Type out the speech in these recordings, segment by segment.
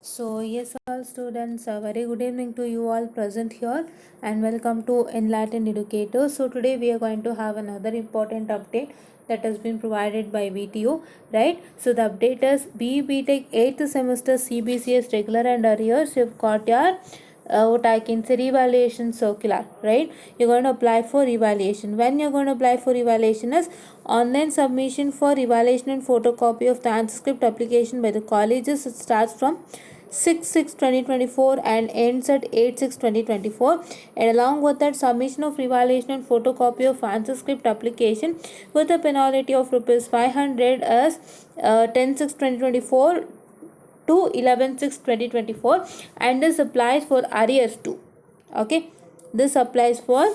So yes, all students, a very good evening to you all present here, and welcome to Enlightened Educators. So today we are going to have another important update that has been provided by VTU, right? So the update is BE Tech 8th semester CBCS regular and arrears. You've got your what I can say evaluation circular, right? You're going to apply for evaluation. When you're going to apply for evaluation is online submission for evaluation and photocopy of the answer script application by the colleges. It starts from 6/6/2024 and ends at 8/6/2024, and along with that submission of evaluation and photocopy of answer script application with a penalty of rupees 500 as 10/6/2024 to 11/6/2024, and this applies for arrears too. Okay, this applies for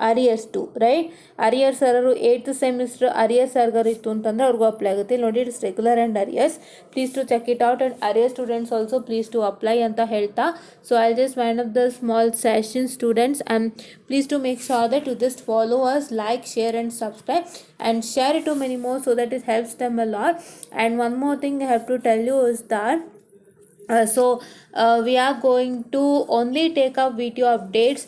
arrears too, right? Arrears ಯಾರು 8th semester arrears ಯಾರಿಗಾರು ಇತ್ತು ಅಂತಂದ್ರೆ ಅವ್ರಿಗೂ apply ಆಗುತ್ತೆ. ಇಲ್ಲಿ ನೋಡಿ it's regular and arrears. Please to check it out, and arrear students also please to apply ಅಂತ ಹೇಳ್ತಾ, so I just wind up the small session students, and please to make sure that you just follow us, like, share and subscribe, and share it to many more so that it helps them a lot. And one more thing I have to tell you is that we are going to only take up video updates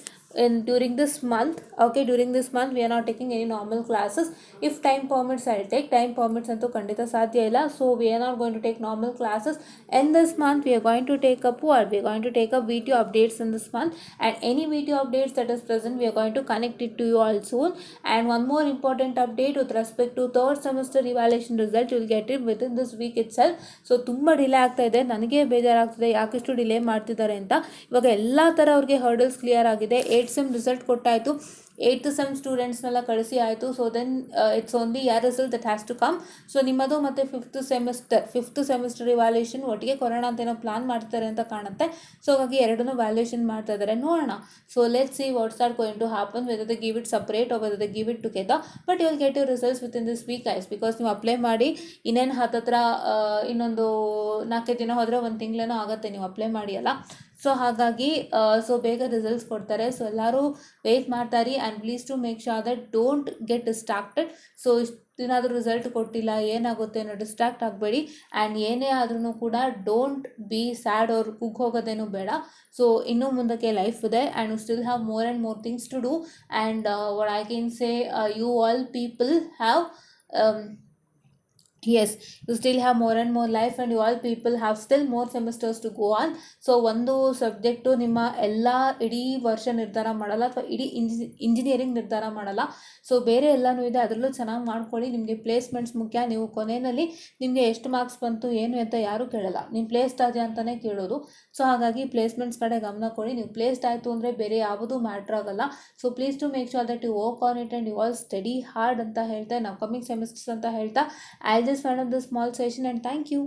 during this month. Okay, during this month we are not taking any normal classes. If time permits, I'll take. Time permits antu kandita sadhya illa, so we are not going to take normal classes in this month. We are going to take up we are going to take up video updates in this month, and any video updates that is present we are going to connect it to you all soon. And one more important update with respect to third semester evaluation result, you will get it within this week itself. So ತುಂಬ delay ಆಗ್ತಾ ಇದೆ, ನನಗೆ ಬೇಜಾರಾಗ್ತಿದೆ ಯಾಕಿಷ್ಟು delay ಮಾಡ್ತಿದ್ದಾರೆ ಅಂತ. ಇವಾಗ ಎಲ್ಲ ಥರ ಅವ್ರಿಗೆ ಹರ್ಡಲ್ಸ್ ಕ್ಲಿಯರ್ ಆಗಿದೆ. 8th ಸೆಮ್ ರಿಸಲ್ಟ್ ಕೊಟ್ಟಾಯಿತು, 8th ಸೆಮ್ ಸ್ಟೂಡೆಂಟ್ಸ್ನೆಲ್ಲ ಕಳಿಸಿ ಆಯಿತು. So then it's only your result that has to come. ಸೊ ನಿಮ್ಮದು ಮತ್ತು ಫಿಫ್ತ್ ಸೆಮಿಸ್ಟರ್ ಇವ್ಯಾಲ್ಯೂಯೇಷನ್ ಒಟ್ಟಿಗೆ ಕೊರೋನಾ ಅಂತ ಏನೋ ಪ್ಲಾನ್ ಮಾಡ್ತಾರೆ ಅಂತ ಕಾಣುತ್ತೆ. ಸೊ ಹಾಗಾಗಿ ಎರಡನ್ನೂ ವ್ಯಾಲ್ಯೂಯೇಷನ್ ಮಾಡ್ತಾ ಇದ್ದಾರೆ, ನೋಡೋಣ. So let's see what's are going to happen, whether they give it separate or whether they give it together. But you will get your results within this week ice, because ನೀವು apply ಮಾಡಿ ಇನ್ನೇನು ಹತ್ತತ್ರ ಇನ್ನೊಂದು 4 ದಿನ ಹೋದರೆ 1 ತಿಂಗಳೇನೋ ಆಗುತ್ತೆ ನೀವು apply ಮಾಡಿ ಅಲ್ಲ. ಸೊ ಹಾಗಾಗಿ ಸೊ ಬೇಗ ರಿಸಲ್ಟ್ಸ್ ಕೊಡ್ತಾರೆ. ಸೊ ಎಲ್ಲರೂ ವೆಯ್ಟ್ ಮಾಡ್ತಾರೆ, and please to make sure that don't get distracted. So ಇಷ್ಟೇನಾದರೂ ರಿಸಲ್ಟ್ ಕೊಟ್ಟಿಲ್ಲ ಏನಾಗುತ್ತೆ ಅನ್ನೋ ಡಿಸ್ಟ್ರಾಕ್ಟ್ ಆಗಬೇಡಿ, ಆ್ಯಂಡ್ ಏನೇ ಆದ್ರೂ ಕೂಡ ಡೋಂಟ್ ಬಿ ಸ್ಯಾಡ್ ಅವ್ರು ಹೋಗೋದೇನು ಬೇಡ. ಸೊ ಇನ್ನೂ ಮುಂದಕ್ಕೆ ಲೈಫ್ ಇದೆ, and you still have more and more things to do, and what I can say you all people have yes, you still have more and more life, and you all people have still more semesters to go on. So ಒಂದು subject ನಿಮ್ಮ ಎಲ್ಲ ಇಡೀ ವರ್ಷ ನಿರ್ಧಾರ ಮಾಡಲ್ಲ, ಅಥವಾ ಇಡೀ engineering ನಿರ್ಧಾರ ಮಾಡಲ್ಲ. ಸೊ ಬೇರೆ ಎಲ್ಲನೂ ಇದೆ, ಅದರಲ್ಲೂ ಚೆನ್ನಾಗಿ ಮಾಡ್ಕೊಳ್ಳಿ. ನಿಮಗೆ ಪ್ಲೇಸ್ಮೆಂಟ್ಸ್ ಮುಖ್ಯ. ನೀವು ಕೊನೆಯಲ್ಲಿ ನಿಮಗೆ ಎಷ್ಟು ಮಾರ್ಕ್ಸ್ ಬಂತು ಏನು ಅಂತ ಯಾರೂ ಕೇಳಲ್ಲ, ನೀವು ಪ್ಲೇಸ್ಡ್ ಆದ್ಯಾ ಅಂತಲೇ ಕೇಳೋದು. ಸೊ ಹಾಗಾಗಿ ಪ್ಲೇಸ್ಮೆಂಟ್ಸ್ ಕಡೆ ಗಮನ ಕೊಡಿ. ನೀವು ಪ್ಲೇಸ್ಡ್ ಆಯಿತು ಅಂದರೆ ಬೇರೆ ಯಾವುದೂ ಮ್ಯಾಟ್ರ್ ಆಗಲ್ಲ. So please to make sure that you work on it, and you all study hard ಅಂತ ಹೇಳ್ತಾ, ನಾವು ಕಮಿಂಗ್ ಸೆಮಿಸ್ಟರ್ಸ್ ಅಂತ ಹೇಳ್ತಾ, I'll just wind up this small session, and thank you.